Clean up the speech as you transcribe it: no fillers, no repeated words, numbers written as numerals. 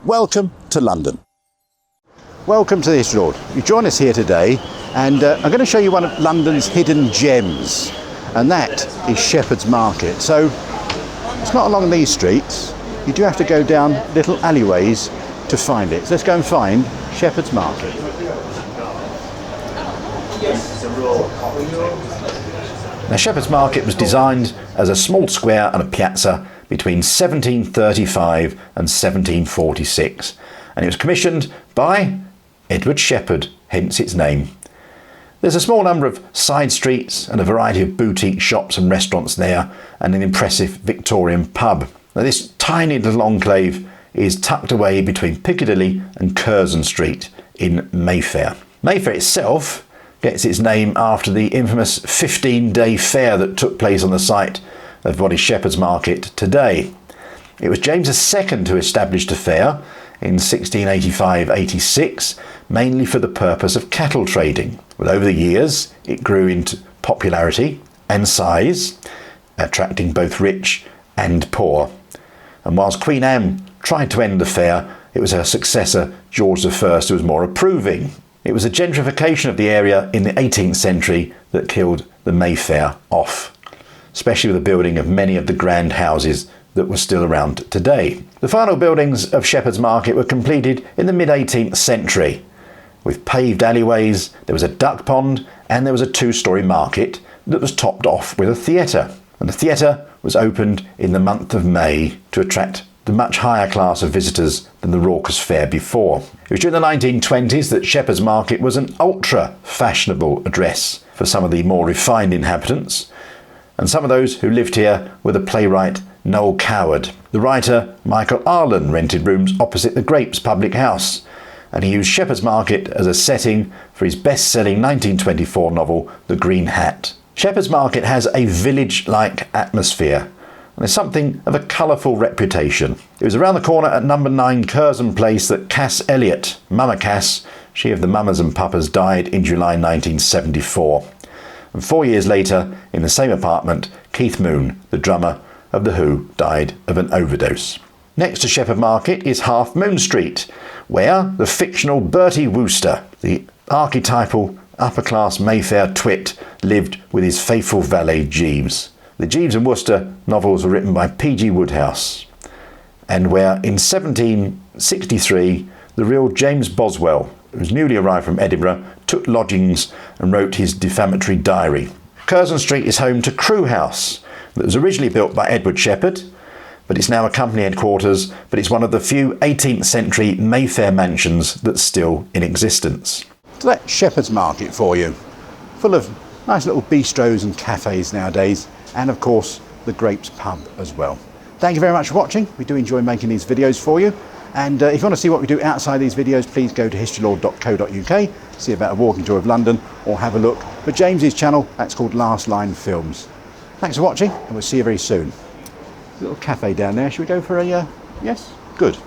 Welcome to London. Welcome to the History Lord. You join us here today and I'm going to show you one of London's hidden gems, and that is Shepherd's Market. So it's not along these streets, you do have to go down little alleyways to find it. So let's go and find Shepherd's Market. Now, Shepherd's Market was designed as a small square and a piazza between 1735 and 1746, and it was commissioned by Edward Shepherd, hence its name. There's a small number of side streets and a variety of boutique shops and restaurants there, and an impressive Victorian pub. Now, this tiny little enclave is tucked away between Piccadilly and Curzon Street in Mayfair. Mayfair itself gets its name after the infamous 15-day fair that took place on the site of what is Shepherd's Market today. It was James II who established a fair in 1685-86, mainly for the purpose of cattle trading. But over the years, it grew into popularity and size, attracting both rich and poor. And whilst Queen Anne tried to end the fair, it was her successor, George I, who was more approving. It was the gentrification of the area in the 18th century that killed the Mayfair off, especially with the building of many of the grand houses that were still around today. The final buildings of Shepherd's Market were completed in the mid-18th century. With paved alleyways, there was a duck pond, and there was a two-storey market that was topped off with a theatre. And the theatre was opened in the month of May to attract the much higher class of visitors than the raucous fair before. It was during the 1920s that Shepherd's Market was an ultra-fashionable address for some of the more refined inhabitants, and some of those who lived here were the playwright Noel Coward. The writer Michael Albarn rented rooms opposite the Grapes public house, and he used Shepherd's Market as a setting for his best-selling 1924 novel The Green Hat. Shepherd's Market has a village-like atmosphere, and there's something of a colourful reputation. It was around the corner at number 9 Curzon Place that Cass Elliot, Mama Cass, she of the Mamas and Papas, died in July 1974. And 4 years later, in the same apartment, Keith Moon, the drummer of The Who, died of an overdose. Next to Shepherd Market is Half Moon Street, where the fictional Bertie Wooster, the archetypal upper-class Mayfair twit, lived with his faithful valet Jeeves. The Jeeves and Wooster novels were written by P.G. Wodehouse, and where in 1763 the real James Boswell, who was newly arrived from Edinburgh, took lodgings and wrote his defamatory diary. Curzon Street is home to Crewe House, that was originally built by Edward Shepherd, but it's now a company headquarters, but it's one of the few 18th century Mayfair mansions that's still in existence. So that's Shepherd's Market for you, full of nice little bistros and cafes nowadays, and of course the Grapes pub as well. Thank you very much for watching. We do enjoy making these videos for you, and if you want to see what we do outside these videos, please go to historylord.co.uk, see about a walking tour of London, or have a look for James's channel, that's called Last Line Films. Thanks for watching, and we'll see you very soon. Little cafe down there, should we go for a yes? Good.